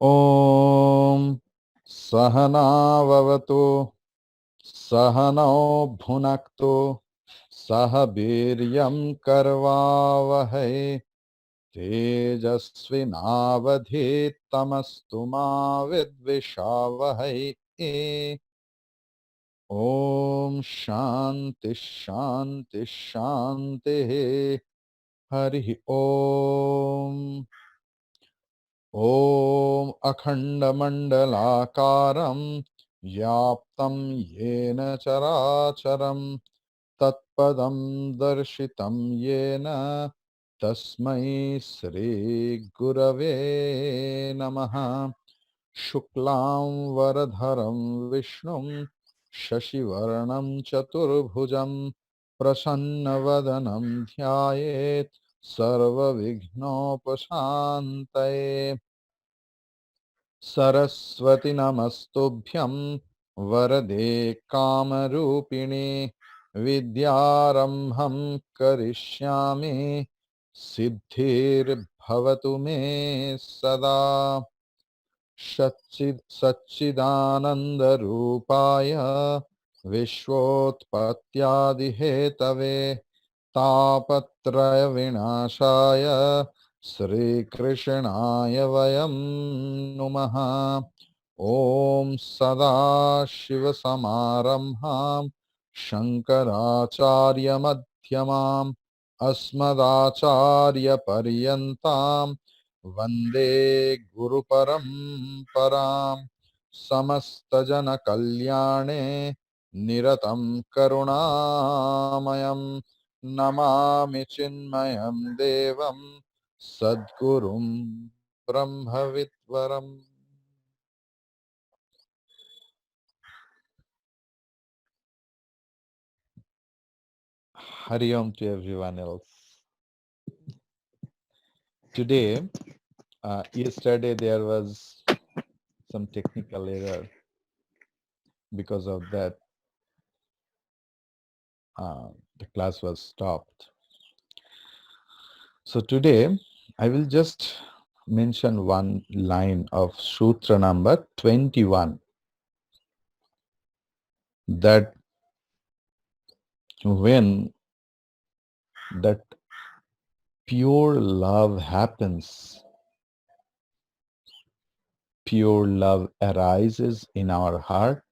ॐ सहनाववतु सहनौ भुनक्तु सह वीर्यं करवावहै तेजस्विनावधीतमस्तु मा विद्विषावहै। ॐ शान्ति शान्ति शान्तिः। हरिः ॐ। ॐ अखण्डमण्डलाकारं व्याप्तं येन चराचरं तत्पदं दर्शितं येन तस्मै श्रीगुरवे नमः। शुक्लां वरधरं विष्णुं शशिवर्णं चतुर्भुजं प्रसन्नवदनं ध्यायेत् सर्वविघ्नोपशान्तये। सरस्वती नमस्तुभ्यं वरदे कामरूपिणे विद्यारम्भं करिष्यामि सिद्धिर्भवतु मे सदा। सच्चिदानन्दरूपाय विश्वोत्पत्त्यादिहेतवे तापत्रयविनाशाय श्रीकृष्णाय वयं नुमः। ॐ सदाशिवसमारम्भां शङ्कराचार्यमध्यमाम् अस्मदाचार्यपर्यन्तां वन्दे गुरुपरम्परां। समस्तजनकल्याणे निरतं करुणामयं नमामि चिन्मयं देवं सद्गुरुं ब्रह्मविद्वरम्। Hari Om to everyone else. Today, yesterday there was some technical error. Because of that, the class was stopped. So today, I will just mention one line of Sutra number 21, that when that pure love happens, pure love arises in our heart,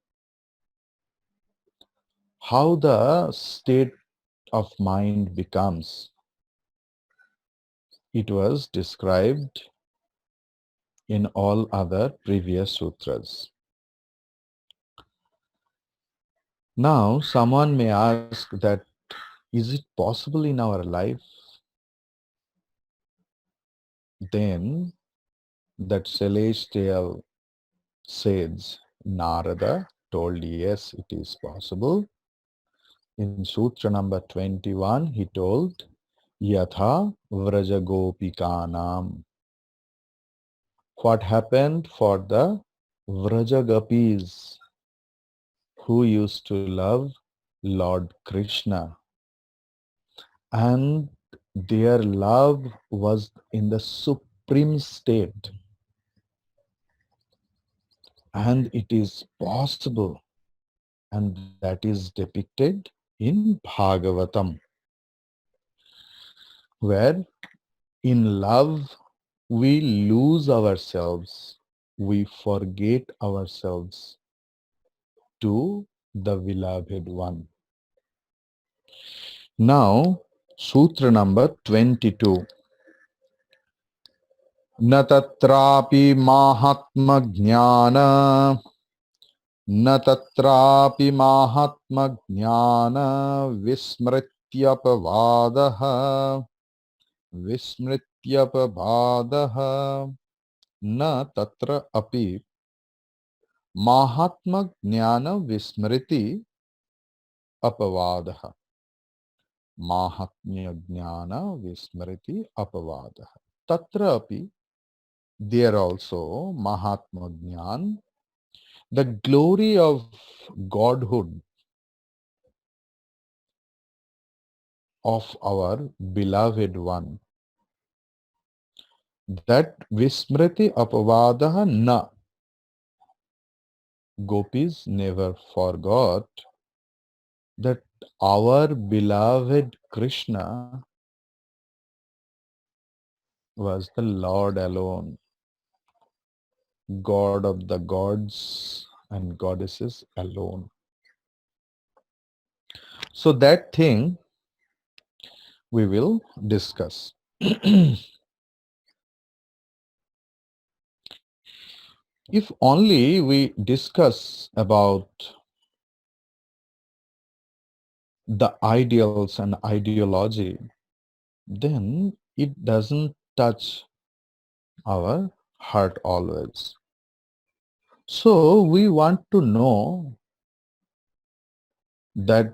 how the state of mind becomes. It was described in all other previous sutras. Now, someone may ask that, is it possible in our life? Then that celestial sage Narada told, yes, it is possible. In Sutra number 21, he told, Yatha Vrajagopikanam. What happened for the Vrajagopis who used to love Lord Krishna, and their love was in the supreme state, and it is possible, and that is depicted in Bhagavatam, where in love we lose ourselves, we forget ourselves to the beloved one. Now, Sutra number 22. न तत्रापि माहात्म्यज्ञान न तत्रापि माहात्म्यज्ञान विस्मृत्यपवादः विस्मृत्यपवादः न तत्र अपि माहात्म्यज्ञान विस्मृति अपवादः माहात्म्यज्ञान विस्मृति अपवादः तत्र अपि there also Mahatma Jnan, the glory of Godhood of our beloved one that Vismriti Apavadaha na. Gopis never forgot that our beloved Krishna was the Lord alone, God of the gods and goddesses alone. So that thing we will discuss. If only we discuss about the ideals and ideology, then it doesn't touch our heart always. So we want to know that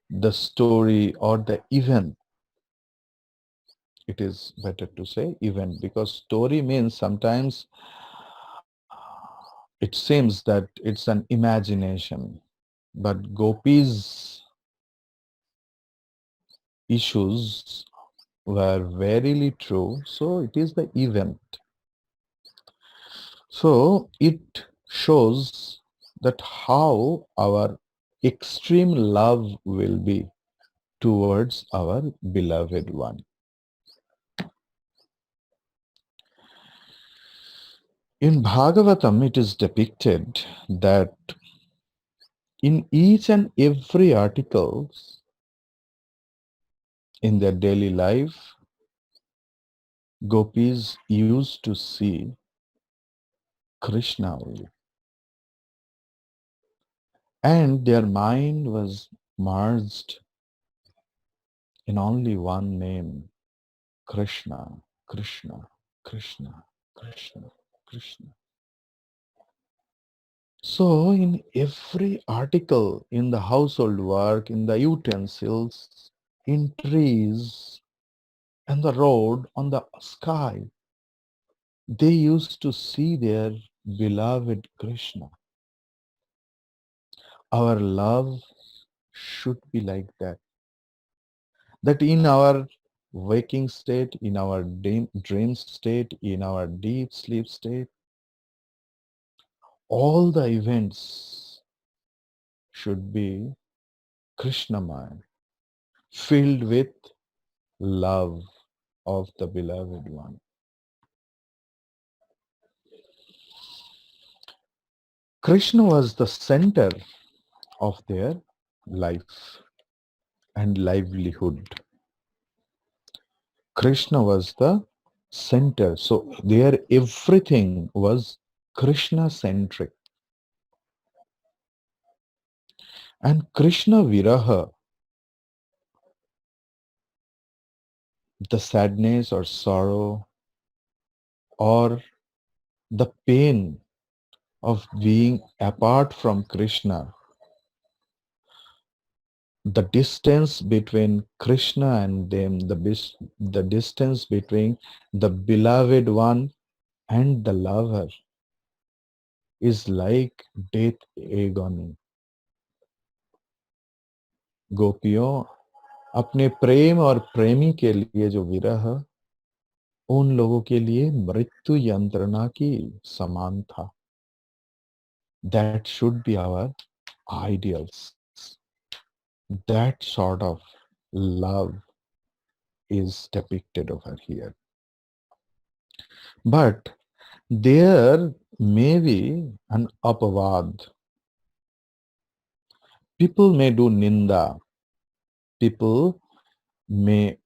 the story or the event, it is better to say event, because story means sometimes it seems that it's an imagination, but Gopi's issues were verily true, so it is the event. So it shows that how our extreme love will be towards our beloved one. In Bhagavatam, it is depicted that in each and every article in their daily life, gopis used to see Krishna only. And their mind was merged in only one name, Krishna, Krishna, Krishna, Krishna, Krishna. So in every article, in the household work, in the utensils, in trees, and the road, on the sky, they used to see their beloved Krishna. Our love should be like that. That in our waking state, in our dream state, in our deep sleep state, all the events should be Krishnamaya, filled with love of the beloved one. Krishna was the center of their life and livelihood. Krishna was the center. So their everything was Krishna centric. And Krishna Viraha, the sadness or sorrow or the pain of being apart from Krishna, the distance between Krishna and them, the distance between the beloved one and the lover is like death agony. गोपियों अपने प्रेम और प्रेमी के लिए जो विरह उन लोगों के लिए मृत्यु यंत्रणा की समान था. That should be our ideals. That sort of love is depicted over here. But there may be an apavad. People may do ninda. People may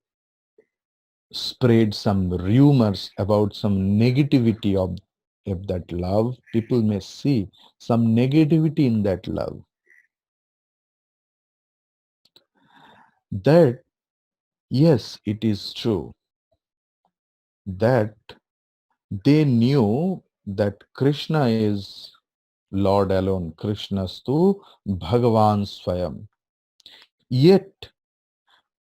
spread some rumors about some negativity of that love. People may see some negativity in that love. That, yes, it is true that they knew that Krishna is Lord alone, Krishnastu Bhagavan Swayam. Yet,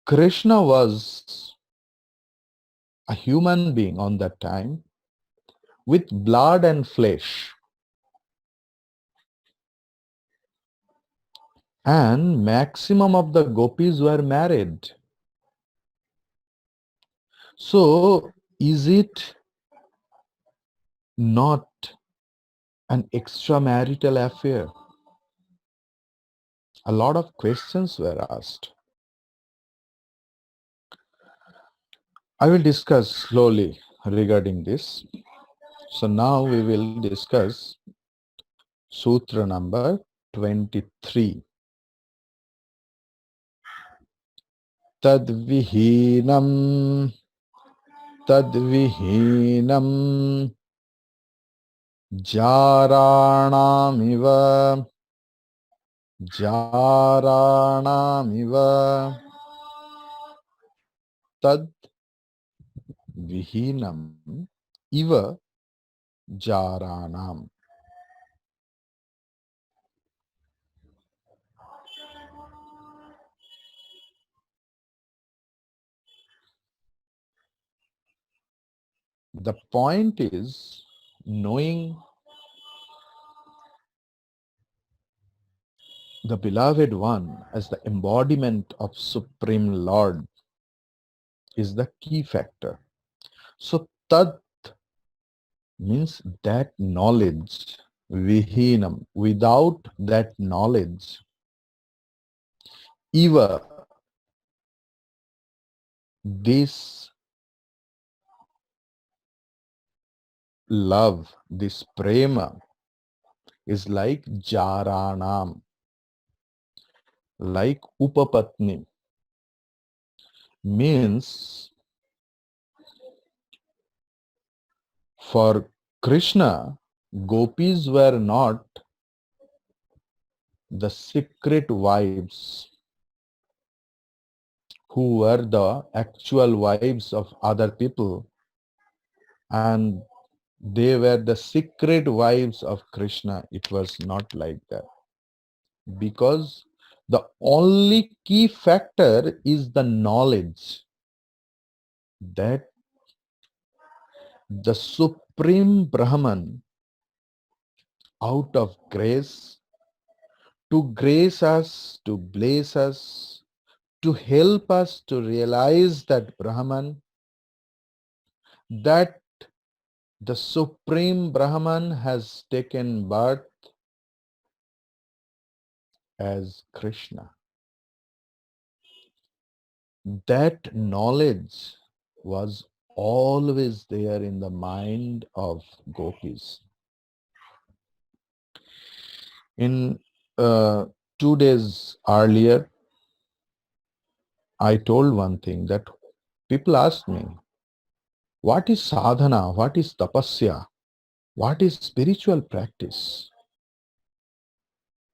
Krishna was a human being on that time with blood and flesh. And maximum of the gopis were married. So, is it not an extramarital affair. A lot of questions were asked. I will discuss slowly regarding this. So now we will discuss Sutra number 23. Tadvihinam Tadvihinam Jaranamiva Jaranamiva Tad Vihinam Iva Jaranam. The point is knowing the beloved one as the embodiment of Supreme Lord is the key factor. So Tat means that knowledge, Vihinam, without that knowledge, Eva, this love, this prema is like Jaranam, like Upapatni, means for Krishna, gopis were not the secret wives who were the actual wives of other people, and they were the secret wives of Krishna. It was not like that. Because the only key factor is the knowledge that the Supreme Brahman, out of grace, to grace us, to bless us, to help us to realize that Brahman, that the Supreme Brahman has taken birth as Krishna. That knowledge was always there in the mind of gopis. In 2 days earlier, I told one thing that people asked me, what is sadhana? What is tapasya? What is spiritual practice?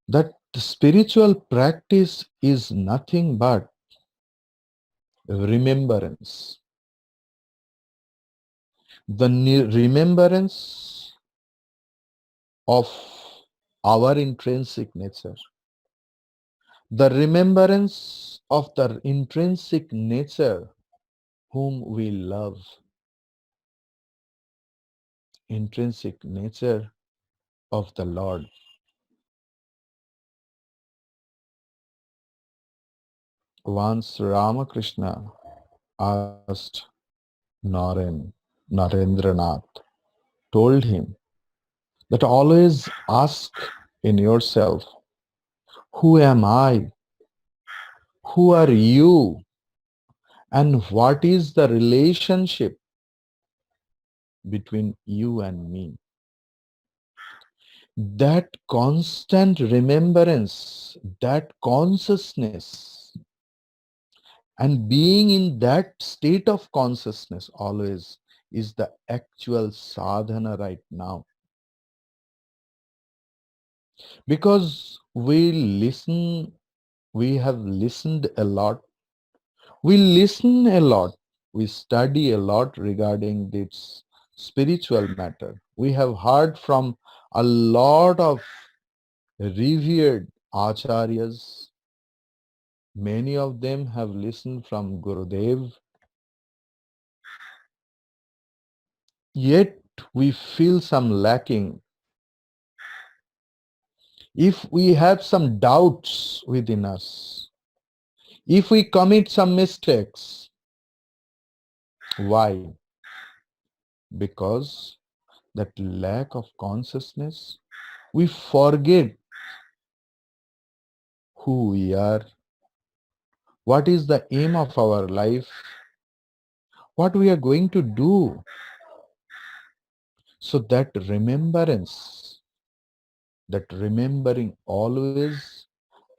That the spiritual practice is nothing but remembrance. The remembrance of our intrinsic nature. The remembrance of the intrinsic nature whom we love. Intrinsic nature of the Lord. Once Ramakrishna asked Narendranath, told him that always ask in yourself, who am I? Who are you? And what is the relationship between you and me? That constant remembrance, that consciousness, and being in that state of consciousness always is the actual sadhana right now. Because we have listened a lot. We listen a lot. We study a lot regarding this spiritual matter. We have heard from a lot of revered acharyas. Many of them have listened from Gurudev. Yet we feel some lacking. If we have some doubts within us, if we commit some mistakes, why? Because that lack of consciousness, we forget who we are, what is the aim of our life, what we are going to do. So that remembrance, that remembering always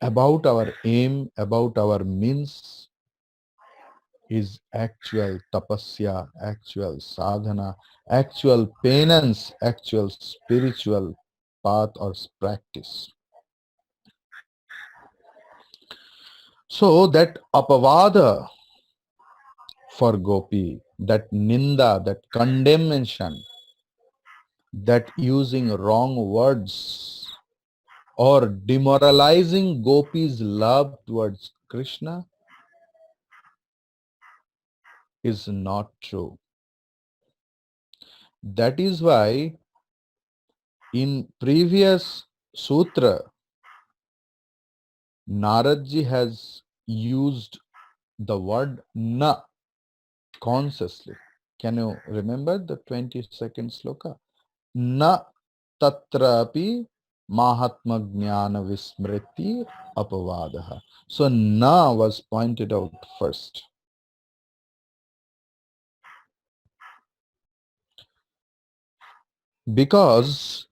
about our aim, about our means, is actual tapasya, actual sadhana, actual penance, actual spiritual path or practice. So that apavada for Gopi, that ninda, that condemnation, that using wrong words or demoralizing Gopi's love towards Krishna is not true. That is why in previous sutra, Naradji has used the word na consciously. Can you remember the 22nd sloka? Na tatrapi mahatma jnana vismriti apavadaha. So na was pointed out first. Because,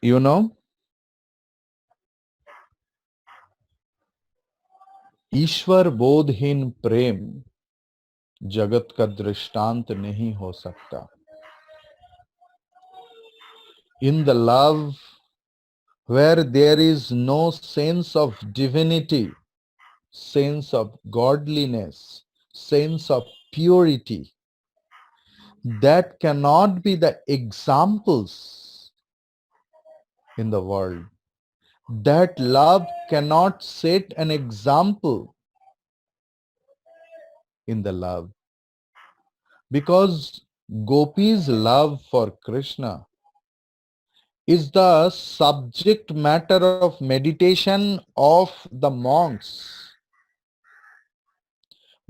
ईश्वर बोधहीन प्रेम जगत का दृष्टांत नहीं हो सकता. In the love where there is no sense of divinity, sense of godliness, sense of purity, that cannot be the examples in the world. That love cannot set an example in the love. Because Gopi's love for Krishna is the subject matter of meditation of the monks.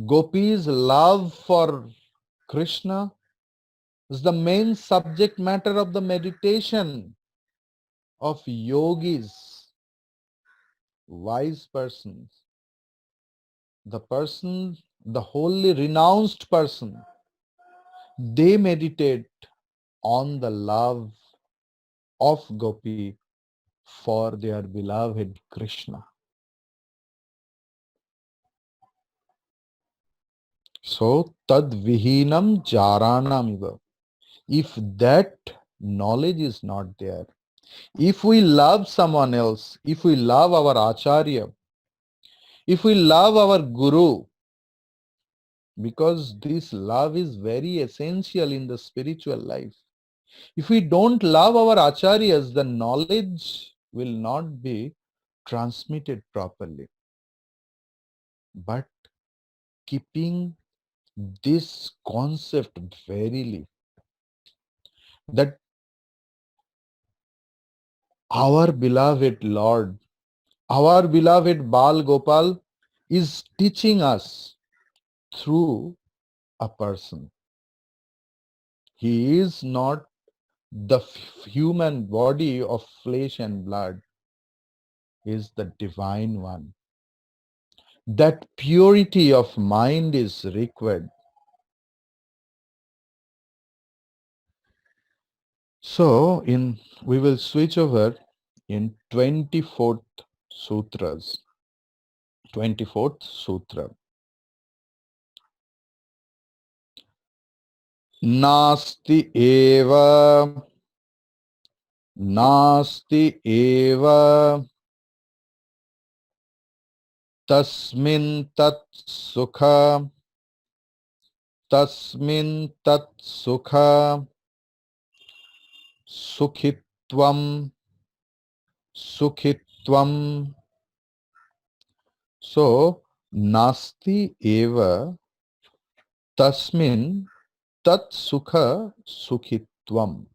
Gopi's love for Krishna is the main subject matter of the meditation of yogis, wise persons, the person, the wholly renounced person. They meditate on the love of Gopi for their beloved Krishna. So, tad vihinam jaranamiva. If that knowledge is not there, if we love someone else, if we love our acharya, if we love our guru, because this love is very essential in the spiritual life. If we don't love our acharyas, the knowledge will not be transmitted properly. But keeping this concept verily, that our beloved Lord, our beloved Bal Gopal is teaching us through a person. He is not the human body of flesh and blood. He is the divine one. That purity of mind is required. So we will switch over in 24th sutras. 24th sutra. नास्ति एव नास्ति एव तस्मिन् तत् सुख सुखित्वं सुखित्वं. So नास्ति एव तस्मिन् tat sukha sukhitvam.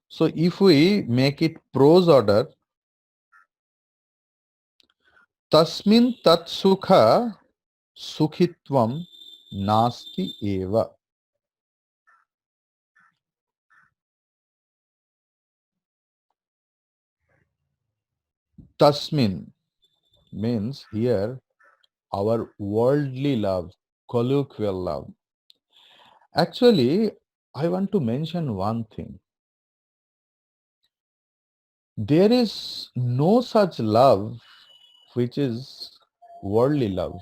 So if we make it prose order, tasmin tat sukha sukhitvam nasti eva. Tasmin means here our worldly love, colloquial love. Actually, I want to mention one thing. There is no such love which is worldly love.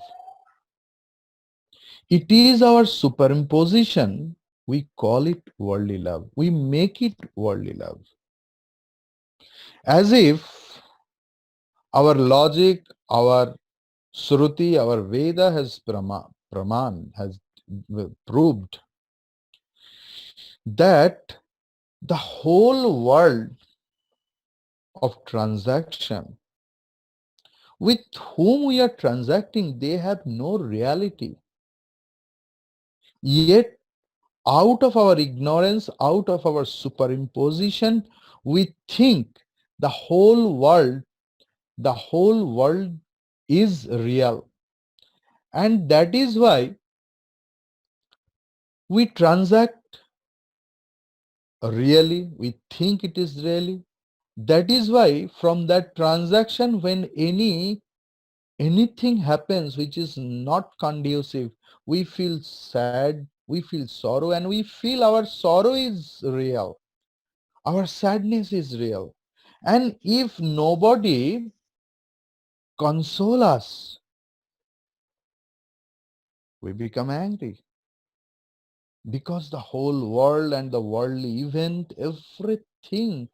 It is our superimposition. We call it worldly love. We make it worldly love. As if our logic, our Shruti, our Veda has Praman has proved that the whole world of transaction with whom we are transacting, they have no reality. Yet, out of our ignorance, out of our superimposition, we think the whole world, the whole world is real. And that is why we transact really, we think it is really. That is why from that transaction, when anything happens which is not conducive, we feel sad, we feel sorrow, and we feel our sorrow is real, our sadness is real. And if nobody console us, we become angry, because the whole world and the worldly event, everything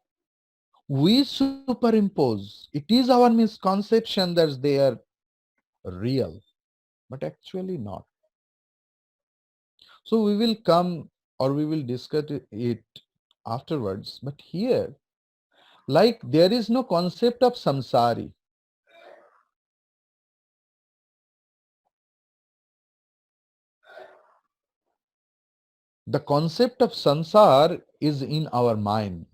we superimpose. It is our misconception that they are real, but actually not. So we will come, or we will discuss it afterwards. But here, like, there is no concept of samsari. The concept of sansar is in our mind.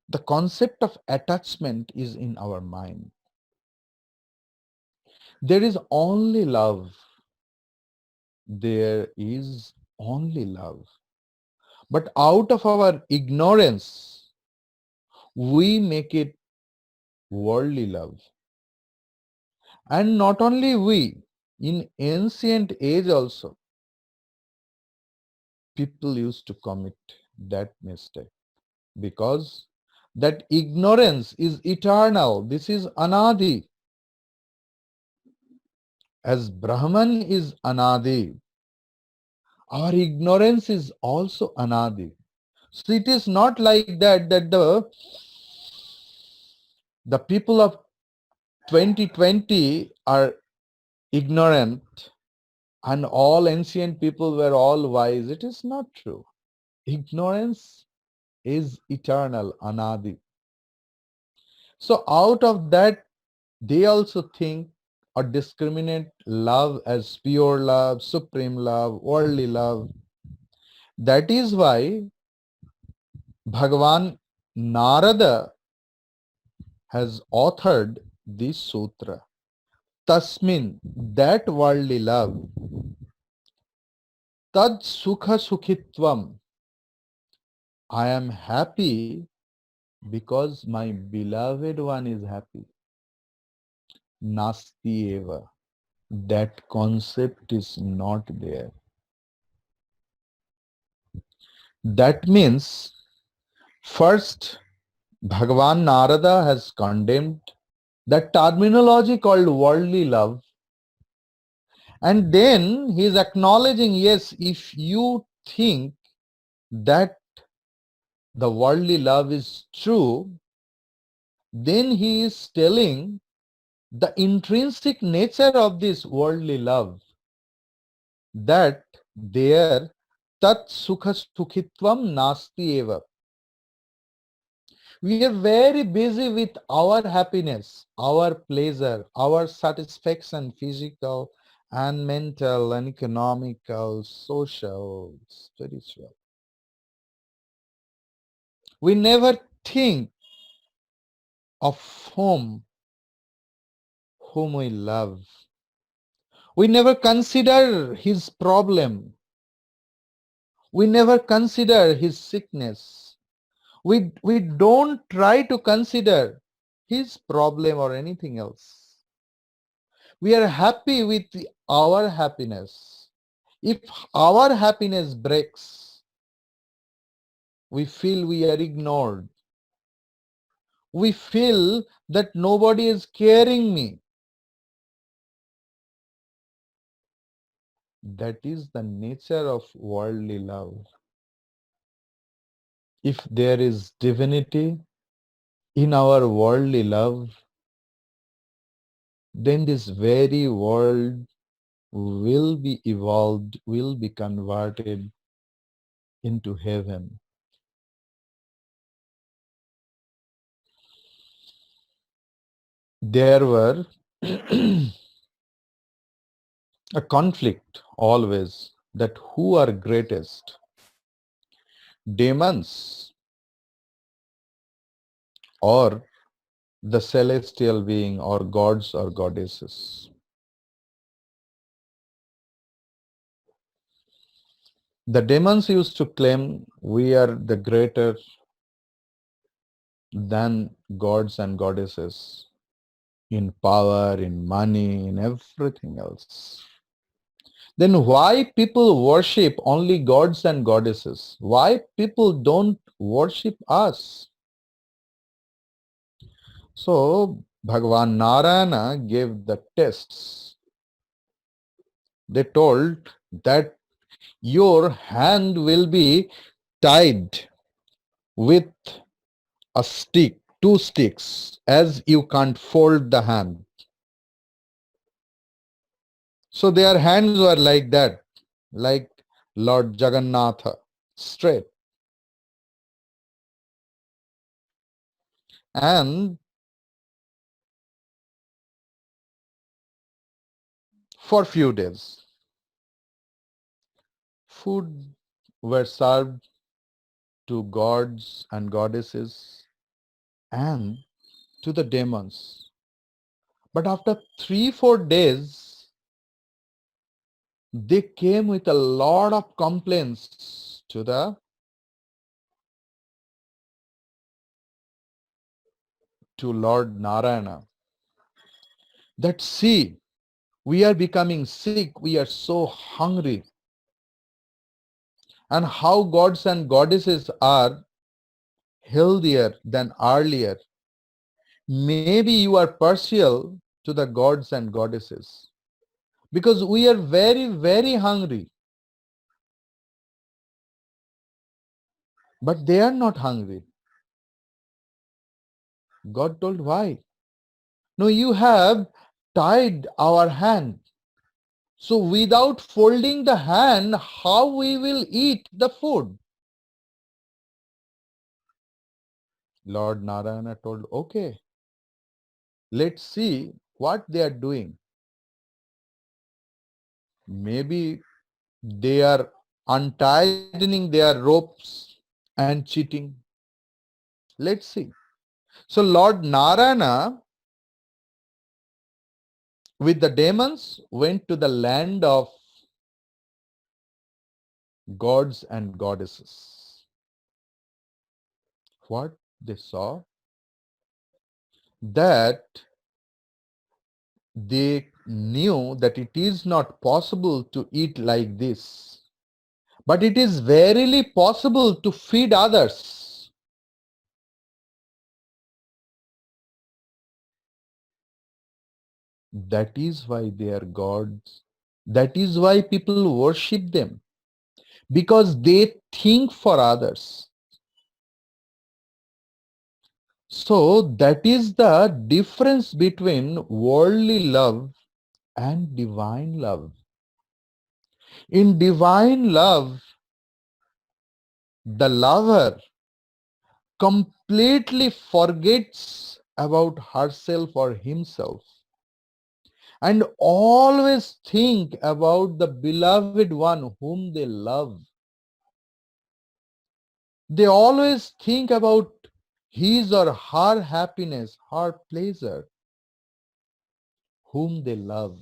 The concept of attachment is in our mind. There is only love. There is only love. But out of our ignorance, we make it worldly love. And not only we, in ancient age also, people used to commit that mistake, because that ignorance is eternal. This is anadi. As Brahman is anadi, our ignorance is also anadi. So it is not like that the people of 2020 are ignorant and all ancient people were all wise. It is not true. Ignorance is eternal, anadi. So out of that, they also think or discriminate love as pure love, supreme love, worldly love. That is why Bhagavan Narada has authored this sutra. Tasmin, that worldly love, tad sukha sukhitvam. I am happy because my beloved one is happy. Nasti eva. That concept is not there. That means, first, Bhagavan Narada has condemned that terminology called worldly love. And then he is acknowledging, yes, if you think that the worldly love is true, then he is telling the intrinsic nature of this worldly love, that there tat sukha sukhitvam nasti eva. We are very busy with our happiness, our pleasure, our satisfaction, physical and mental and economical, social, spiritual. We never think of whom we love. We never consider his problem. We never consider his sickness. We don't try to consider his problem or anything else. We are happy with our happiness. If our happiness breaks, we feel we are ignored. We feel that nobody is caring me. That is the nature of worldly love. If there is divinity in our worldly love, then this very world will be evolved, will be converted into heaven. There were a conflict always that who are greatest, demons or the celestial being or gods or goddesses. The demons used to claim we are the greater than gods and goddesses in power, in money, in everything else. Then why people worship only gods and goddesses? Why people don't worship us? So Bhagavan Narayana gave the tests. They told that your hand will be tied with a stick, two sticks, as you can't fold the hand. So their hands were like that, like Lord Jagannatha, straight. And for few days, food were served to gods and goddesses and to the demons. But after 3-4 days, they came with a lot of complaints to Lord Narayana that see, we are becoming sick, we are so hungry, and how gods and goddesses are healthier than earlier. Maybe you are partial to the gods and goddesses because we are very, very hungry. But they are not hungry. God told, why? No, you have tied our hand. So without folding the hand, how we will eat the food? Lord Narayana told, okay, let's see what they are doing. Maybe they are untightening their ropes and cheating. Let's see. So Lord Narayana with the demons went to the land of gods and goddesses. What they saw? That they knew that it is not possible to eat like this, but it is verily possible to feed others. That is why they are gods. That is why people worship them, because they think for others. So that is the difference between worldly love and divine love. In divine love, the lover completely forgets about herself or himself and always think about the beloved one whom they love. They always think about his or her happiness, her pleasure, whom they love.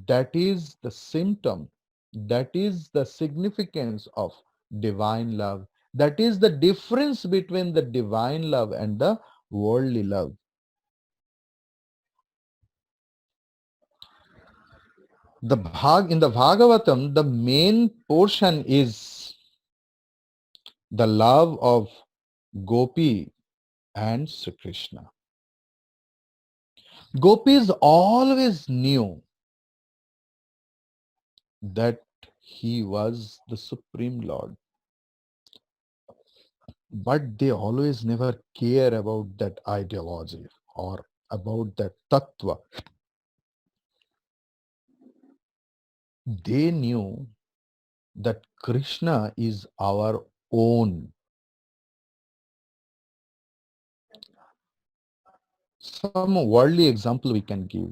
That is the symptom. That is the significance of divine love. That is the difference between the divine love and the worldly love. In the Bhagavatam, the main portion is the love of Gopi and Sri Krishna. Gopis always knew that he was the Supreme Lord, but they always never care about that ideology or about that tattva. They knew that Krishna is our own. Some worldly example we can give.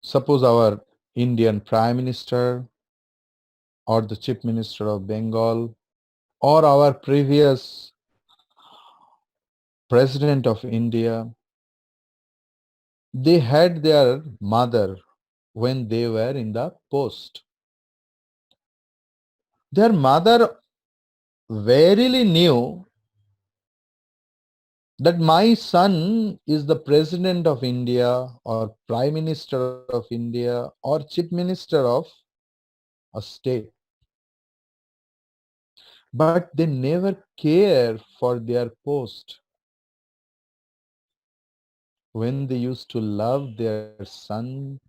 Suppose our Indian Prime Minister or the Chief Minister of Bengal or our previous President of India, they had their mother when they were in the post. Their mother verily knew that my son is the President of India or Prime Minister of India or Chief Minister of a state. But they never care for their post. When they used to love their sons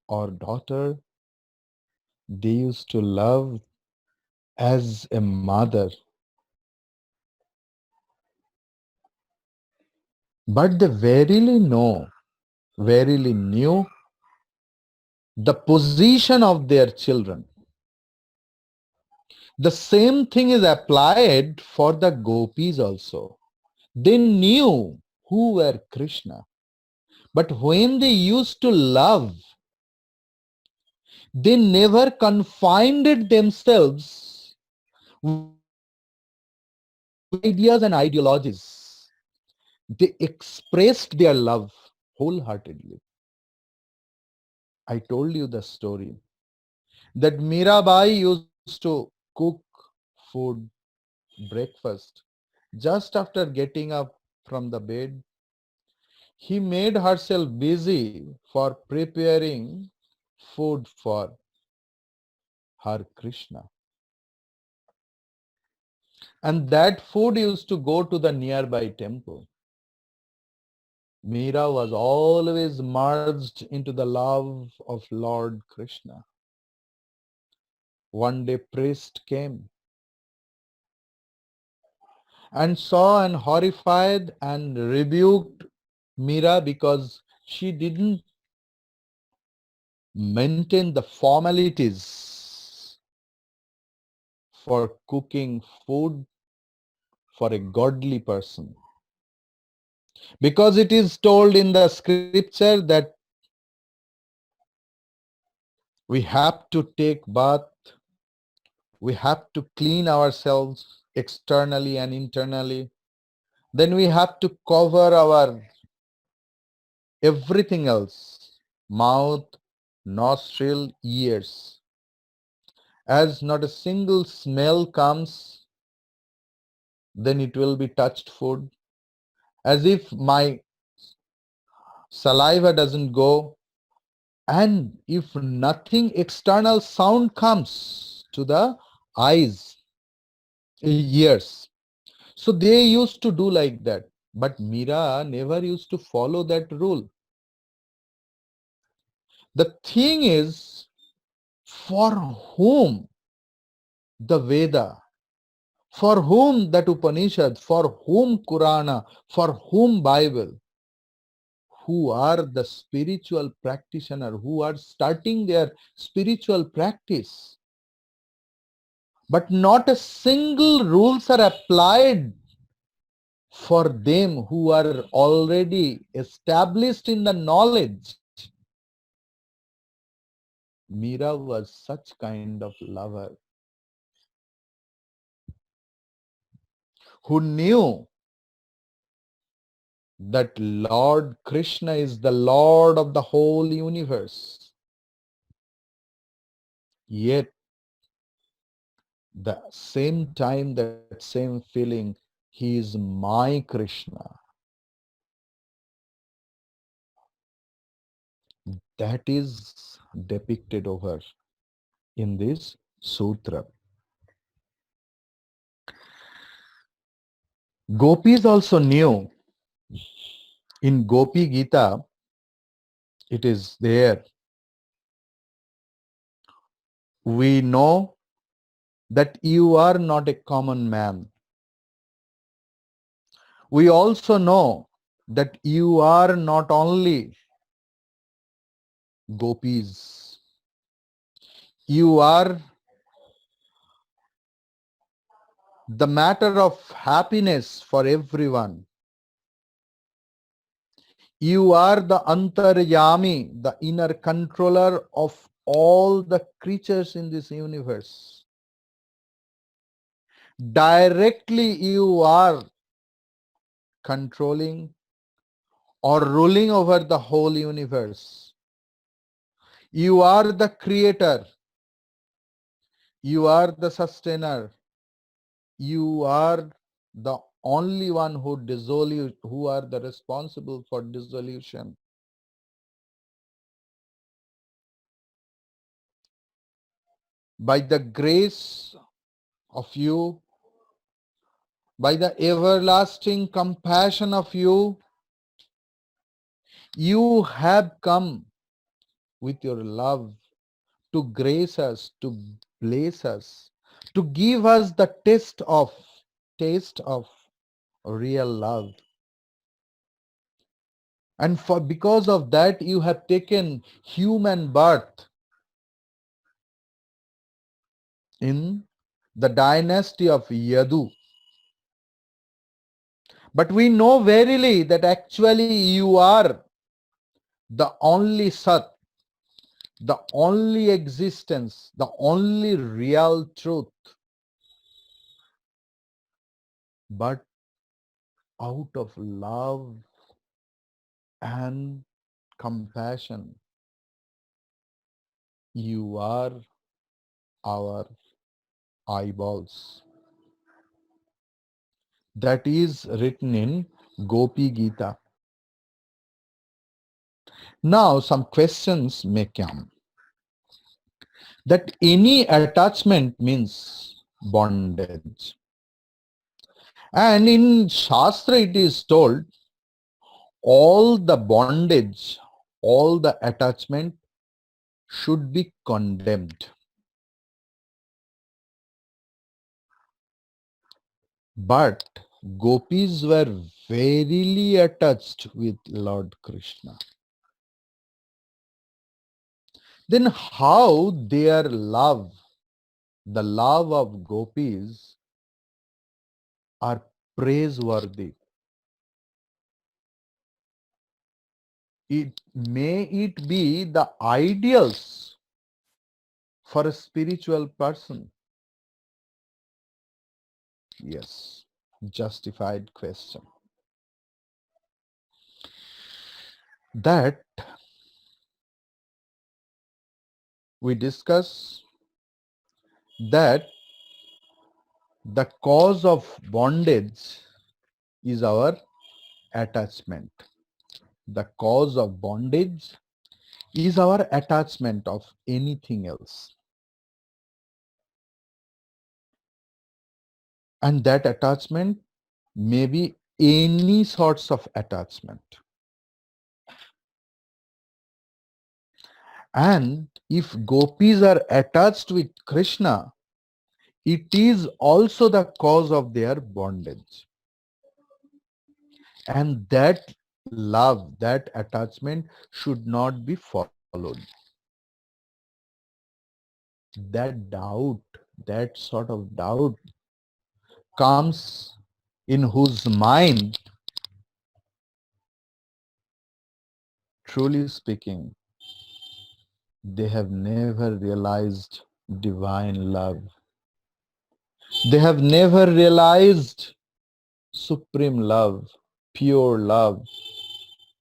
or daughter, they used to love as a mother. But they verily knew the position of their children. The same thing is applied for the gopis also. They knew who were Krishna. But when they used to love, they never confined themselves with ideas and ideologies. They expressed their love wholeheartedly. I told you the story that Mirabai used to cook food, breakfast. Just after getting up from the bed, he made herself busy for preparing food for her Krishna. And that food used to go to the nearby temple. Meera was always merged into the love of Lord Krishna. One day priest came and saw and horrified and rebuked Meera because she didn't maintain the formalities for cooking food for a godly person. Because it is told in the scripture that we have to take bath, we have to clean ourselves externally and internally. Then we have to cover our everything else, mouth, nostril, ears. As not a single smell comes, then it will be touched food. As if my saliva doesn't go, and if nothing external sound comes to the eyes, ears. So they used to do like that. But Meera never used to follow that rule. The thing is, for whom the Veda, for whom that Upanishad, for whom Purana, for whom Bible, who are the spiritual practitioner, who are starting their spiritual practice, but not a single rules are applied for them who are already established in the knowledge. Meera was such kind of lover who knew that Lord Krishna is the Lord of the whole universe. Yet the same time, that same feeling, he is my Krishna. That is depicted over in this sutra. Gopis also knew in Gopi Gita, it is there. We know that you are not a common man. We also know that you are not only gopis. You are the matter of happiness for everyone. You are the Antaryami, the inner controller of all the creatures in this universe. Directly you are controlling or ruling over the whole universe. You are the creator. You are the sustainer. You are the only one who are the responsible for dissolution. By the grace of you, by the everlasting compassion of you, you have come with your love to grace us, to bless us, to give us the taste of real love. And for because of that, you have taken human birth in the dynasty of Yadu. But we know verily that actually you are the only Sat, the only existence, the only real truth. But out of love and compassion, you are our eyeballs. That is written in Gopi Gita. Now some questions may come. That any attachment means bondage. And in Shastra it is told all the bondage, all the attachment should be condemned. But gopis were verily attached with Lord Krishna. Then how their love, the love of gopis, are praiseworthy? It be the ideals for a spiritual person? Yes, justified question. That we discuss that the cause of bondage is our attachment. The cause of bondage is our attachment of anything else. And that attachment may be any sorts of attachment. And if gopis are attached with Krishna, it is also the cause of their bondage. And that love, that attachment should not be followed. That doubt, that sort of doubt comes in whose mind, truly speaking, they have never realized divine love. They have never realized supreme love, pure love,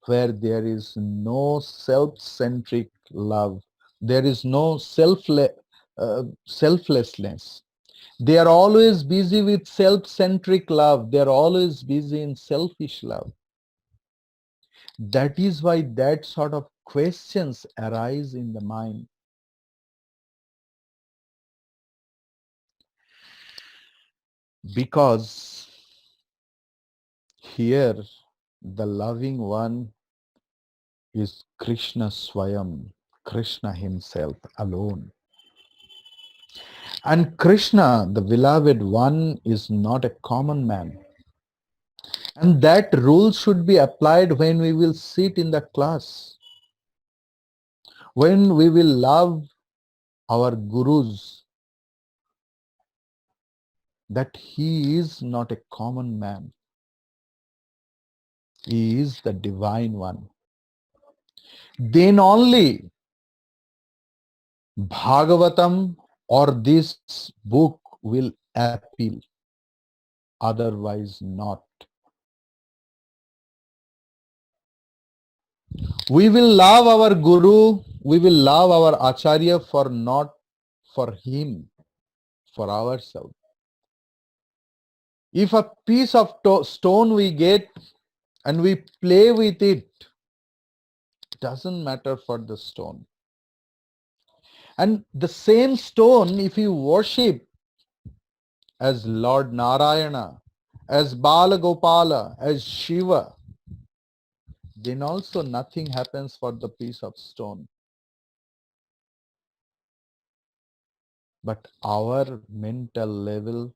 where there is no self-centric love. There is no selflessness. They are always busy with self-centric love. They are always busy in selfish love. That is why that sort of questions arise in the mind. Because here the loving one is Krishna Swayam, Krishna himself alone. And Krishna, the beloved one, is not a common man. And that rule should be applied when we will sit in the class, when we will love our gurus, that he is not a common man. He is the divine one. Then only Bhagavatam or this book will appeal, otherwise not. We will love our Guru, we will love our Acharya for not for him, for ourselves. If a piece of stone we get and we play with it, doesn't matter for the stone. And the same stone, if you worship as Lord Narayana, as Bala Gopala, as Shiva, then also nothing happens for the piece of stone. But our mental level,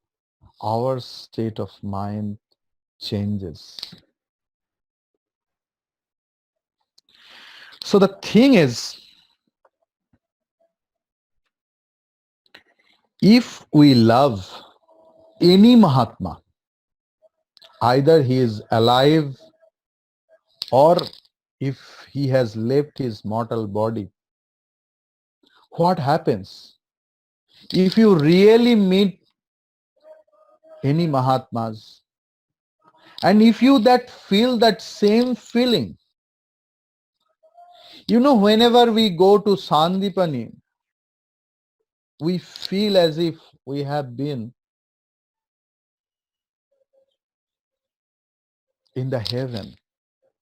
our state of mind changes. So the thing is, if we love any Mahatma, either he is alive or if he has left his mortal body, what happens? If you really meet any Mahatmas, and if you that feel that same feeling, you know, whenever we go to Sandipani, we feel as if we have been in the heaven.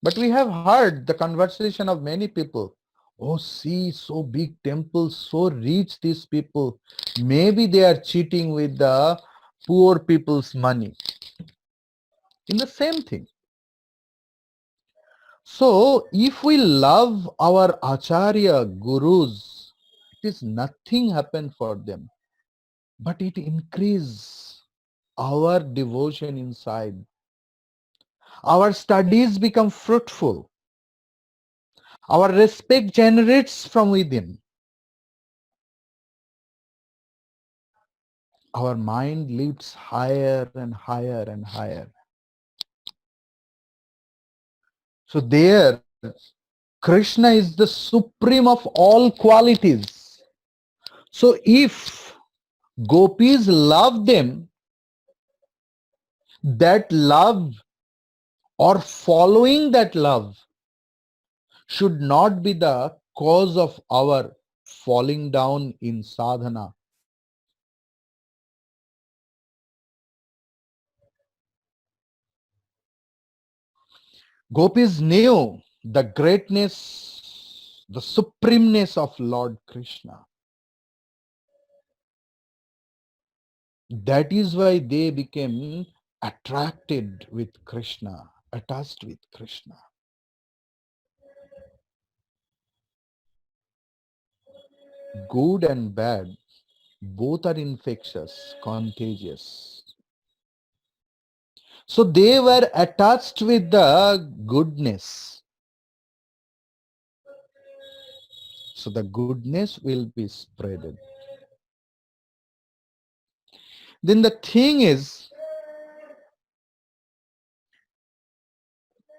But we have heard the conversation of many people. Oh, see, so big temples, so rich these people. Maybe they are cheating with the poor people's money. In the same thing. So, if we love our Acharya, Gurus, it is nothing happen for them, but it increase our devotion inside. Our studies become fruitful. Our respect generates from within. Our mind lifts higher and higher and higher. So there, Krishna is the supreme of all qualities. So if gopis love them, that love or following that love should not be the cause of our falling down in sadhana. Gopis knew the greatness, the supremeness of Lord Krishna. That is why they became attracted with Krishna, attached with Krishna. Good and bad, both are infectious, contagious. So they were attached with the goodness. So the goodness will be spreaded. Then the thing is,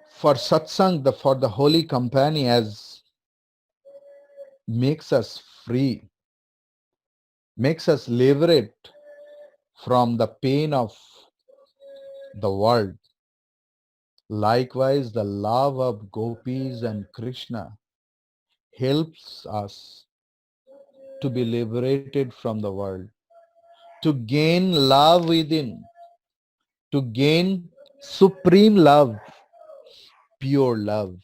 for satsang, for the holy company, as makes us free, makes us liberate from the pain of the world. Likewise, the love of gopis and Krishna helps us to be liberated from the world, to gain love within, to gain supreme love, pure love.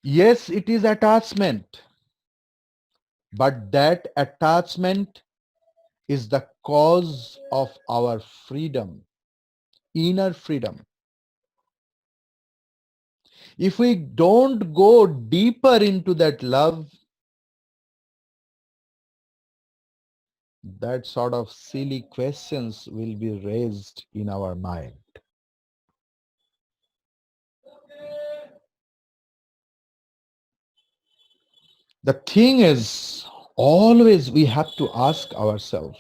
Yes, it is attachment, but that attachment is the cause of our freedom, inner freedom. If we don't go deeper into that love, that sort of silly questions will be raised in our mind. The thing is, always we have to ask ourselves,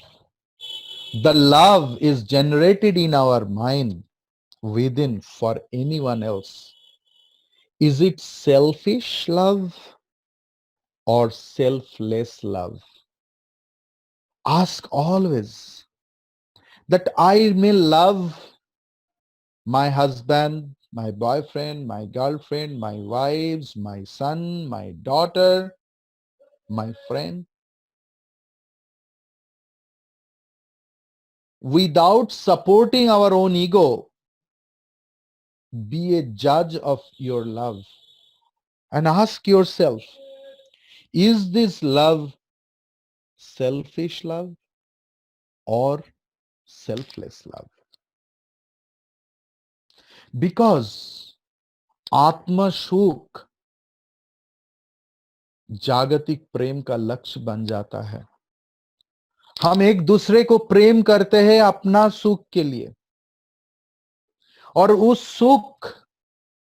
the love is generated in our mind within for anyone else. Is it selfish love or selfless love? Ask always that I may love my husband, my boyfriend, my girlfriend, my wives, my son, my daughter, my friend, without supporting our own ego. Be a judge of your love and ask yourself, is this love selfish love or selfless love? Because आत्म सुख जागतिक प्रेम का लक्ष्य बन जाता है। हम एक दूसरे को प्रेम करते हैं अपना सुख के लिए, और उस सुख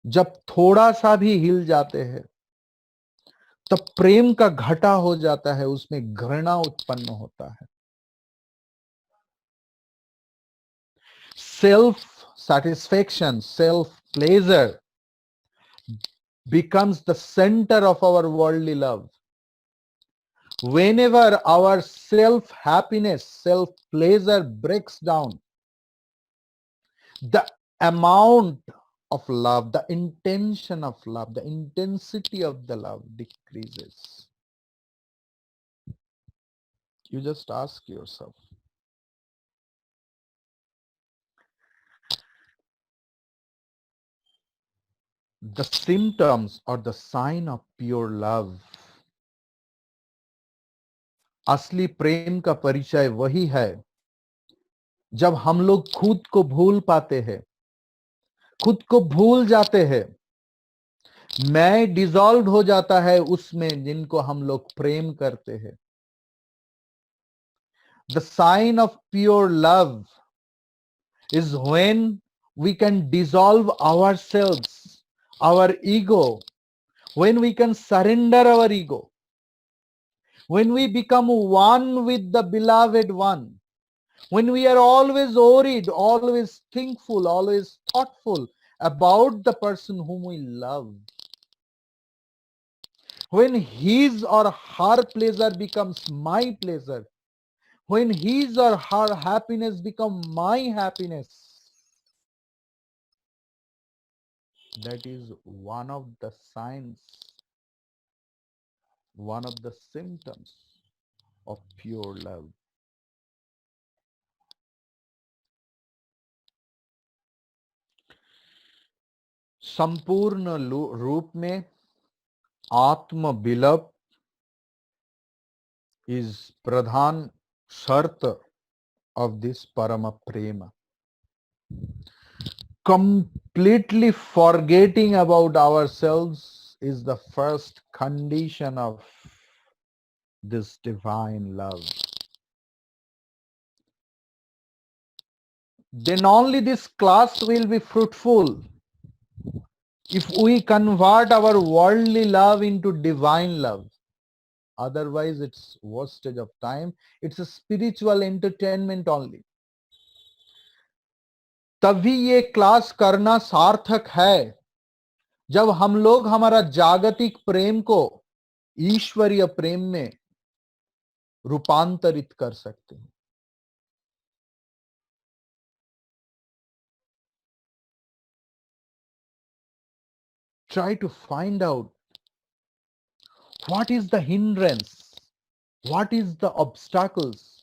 जब थोड़ा सा भी हिल जाते हैं तब प्रेम का घटा हो जाता है, उसमें घृणा उत्पन्न होता है। Self satisfaction, self pleasure becomes the center of our worldly love. Whenever our self happiness, self pleasure breaks down, the amount of love, the intention of love, the intensity of the love decreases. You just ask yourself. The symptoms or the sign of pure love, असली प्रेम का परिचय वही है जब हम लोग खुद को भूल पाते हैं, खुद को भूल जाते हैं, मैं डिसॉल्व हो जाता है उसमें जिनको हम लोग प्रेम करते हैं। The sign of pure love is when we can dissolve ourselves, our ego, when we can surrender our ego, when we become one with the beloved one, when we are always worried, always thinkful, always thoughtful about the person whom we love, when his or her pleasure becomes my pleasure, when his or her happiness becomes my happiness, that is one of the signs, one of the symptoms of pure love. संपूर्ण रूप में आत्म बिलव is प्रधान शर्त of this parama prema. Completely forgetting about ourselves is the first condition of this divine love. Then only this class will be fruitful. If we convert our worldly love into divine love, otherwise it's wastage of time. It's a spiritual entertainment only. तभी ये class करना सार्थक है जब हम लोग हमारा जागतिक प्रेम को ईश्वरीय प्रेम में रूपांतरित कर सकते हैं। Try to find out What is the hindrance? What is the obstacles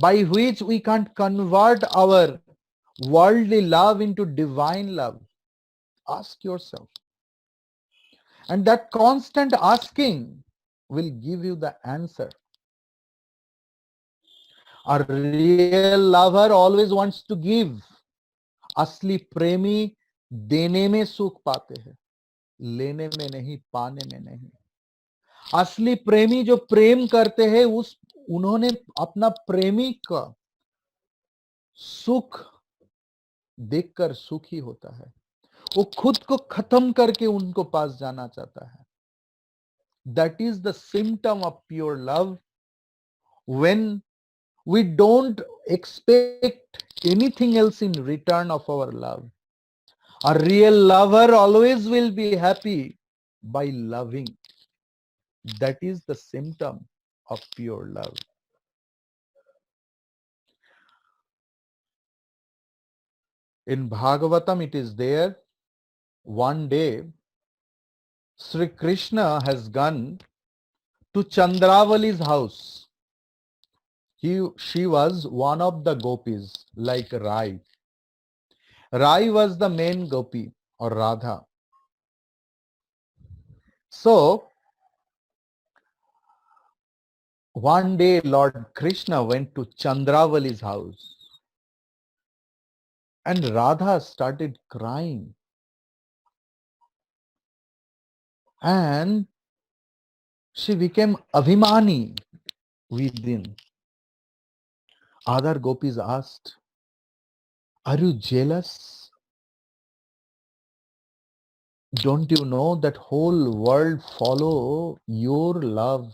by which we can't convert our worldly love into divine love? Ask yourself. And that constant asking will give you the answer. A real lover always wants to give. असली प्रेमी देने में सुख पाते हैं, लेने में नहीं, पाने में नहीं. असली प्रेमी जो प्रेम करते हैं उन्होंने अपना प्रेमी का सुख देखकर सुखी होता है. वो खुद को खत्म करके उनको पास जाना चाहता है. That is the symptom of pure love. When we don't expect anything else in return of our love. A real lover always will be happy by loving. That is the symptom of pure love. In Bhagavatam it is there, one day Sri Krishna has gone to Chandravali's house. She was one of the gopis like Rai. Rai was the main gopi or Radha. So one day Lord Krishna went to Chandravali's house and Radha started crying. And she became Abhimani within. Other gopis asked, "Are you jealous? Don't you know that whole world follow your love?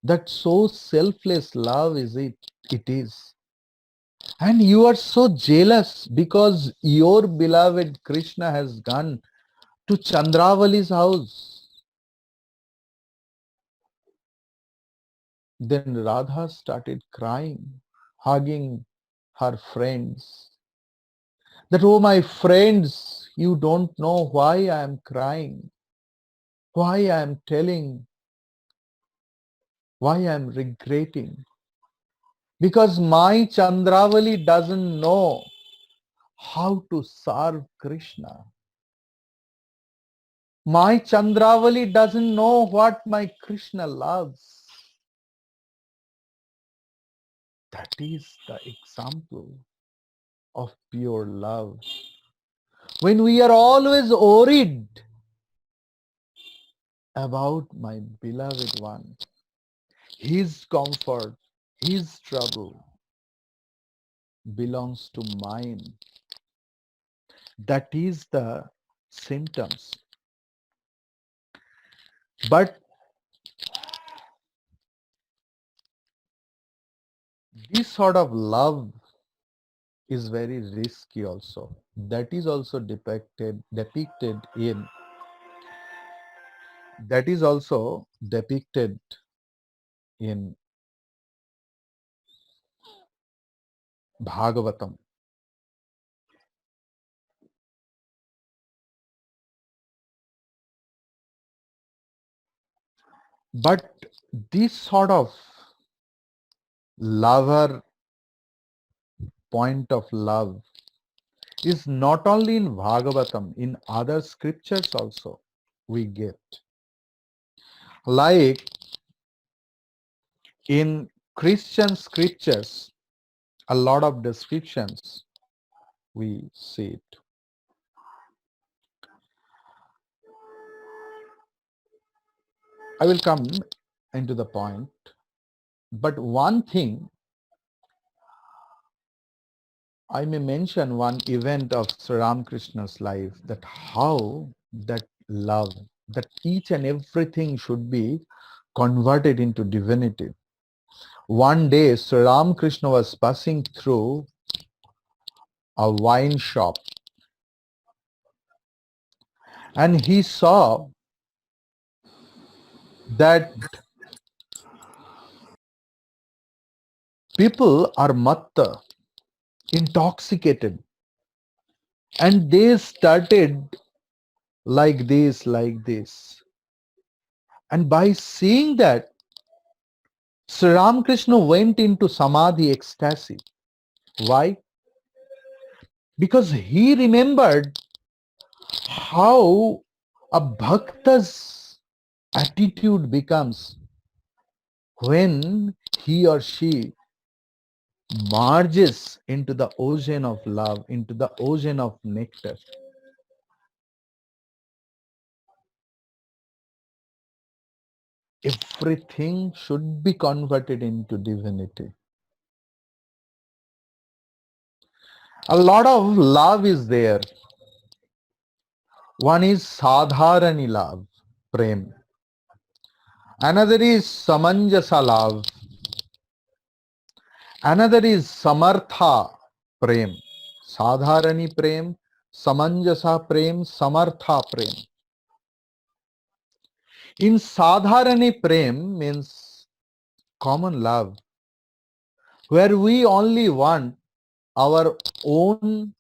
That so selfless love it is. And you are so jealous because your beloved Krishna has gone to Chandravali's house." Then Radha started crying, hugging her friends. That, "Oh my friends, you don't know why I am crying, why I am telling, why I am regretting. Because my Chandravali doesn't know how to serve Krishna. My Chandravali doesn't know what my Krishna loves." That is the example of pure love. When we are always worried about my beloved one, his comfort, his trouble belongs to mine. That is the symptoms. But this sort of love is very risky also. That is also depicted in Bhagavatam. But this sort of lover point of love is not only in Bhagavatam, in other scriptures also we get. Like in Christian scriptures, a lot of descriptions we see it. I will come into the point, but one thing I may mention, one event of Sri Ramakrishna's life, that how that love, that each and everything should be converted into divinity. One day Sri Ramakrishna was passing through a wine shop and he saw that people are matta, intoxicated, and they started like this, And by seeing that, Sri Ramakrishna went into samadhi ecstasy. Why? Because he remembered how a bhakta's attitude becomes when he or she merges into the ocean of love, into the ocean of nectar. Everything should be converted into divinity. A lot of love is there. One is sadharani love, prem. Another is samanjasa love. Another is samartha prem. Sadharani prem, samanjasa prem, samartha prem. In sadharani prem means common love, where we only want our own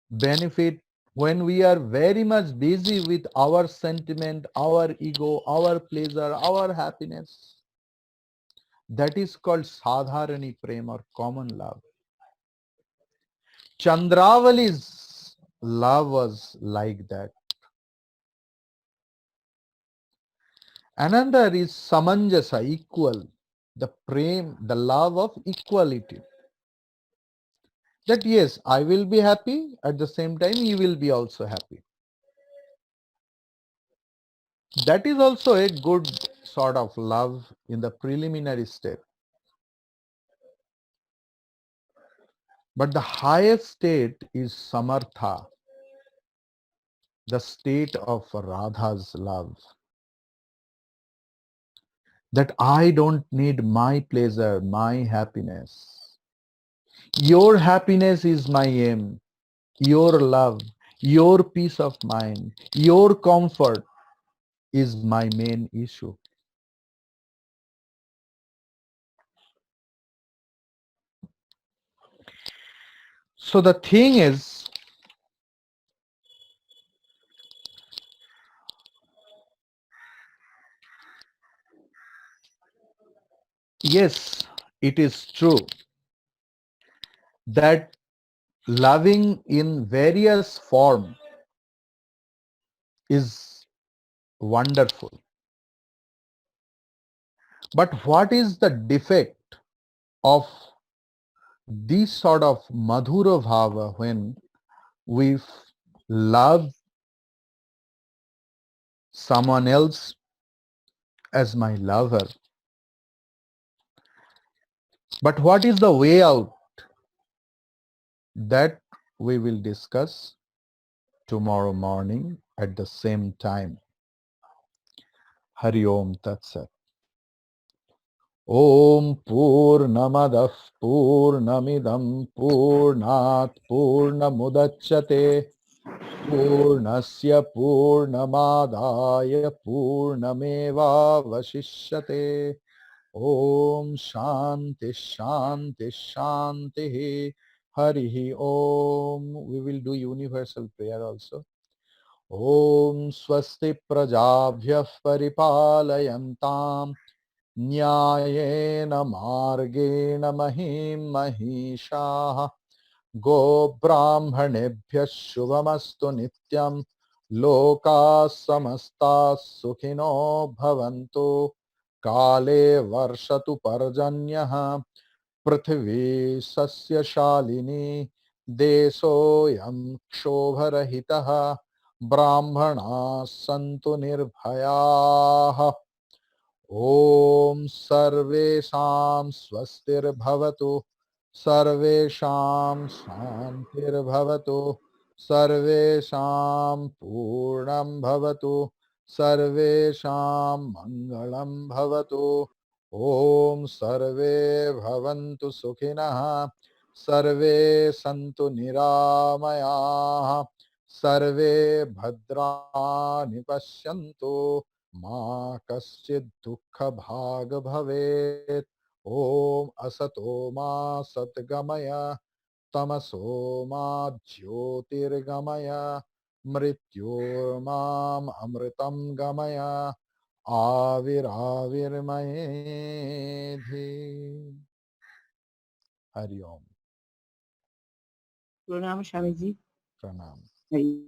benefit, when we are very much busy with our sentiment, our ego, our pleasure, our happiness. That is called sadharani prem or common love. Chandravali's love was like that. Another is samanjasa, equal, the prem, the love of equality. That yes, I will be happy, at the same time you will be also happy. That is also a good sort of love in the preliminary step. But the highest state is samartha, the state of Radha's love. That I don't need my pleasure, my happiness. Your happiness is my aim. Your love, your peace of mind, your comfort is my main issue. So the thing is, yes, it is true that loving in various form is wonderful. But what is the defect of this sort of madhura bhava when we love someone else as my lover? But what is the way out? That we will discuss tomorrow morning at the same time. Hari Om Tat Sat. Om Purnamadah Purnamidam Purnat Purnamudachyate Purnasya Purnamadaya Purnameva Vashishyate. Om Shanti Shanti Shanti. Hari Om. We will do universal prayer also. Om Swasti Prajabhyah Paripalayantam Nyayena Margena Mahim Mahishaha Go Brahmanebhyah Shubhamastu Nityam Loka Samasta Sukhino Bhavantu Kale Varshatu Parjanyaha Prithvi Sasya Shalini Desoyam Kshovarahitaha Brahmana Santu Nirbhayaha Om Sarvesham Swastir Sarvesham Shantir Sarvesham Purnam Sarvesham Mangalam Om Sarve Bhavantu Sukhinaha Sarve Santu Niramayah Sarve Bhadrani Pashyantu Ma kaschid dukha bhag bhavet. Om asato ma satgamaya tamaso ma jyotirgamaya mrityor mam amritam gamaya आविराविर्मयेधि। Hari ओम। प्रणाम स्वामी जी। प्रणाम। हरि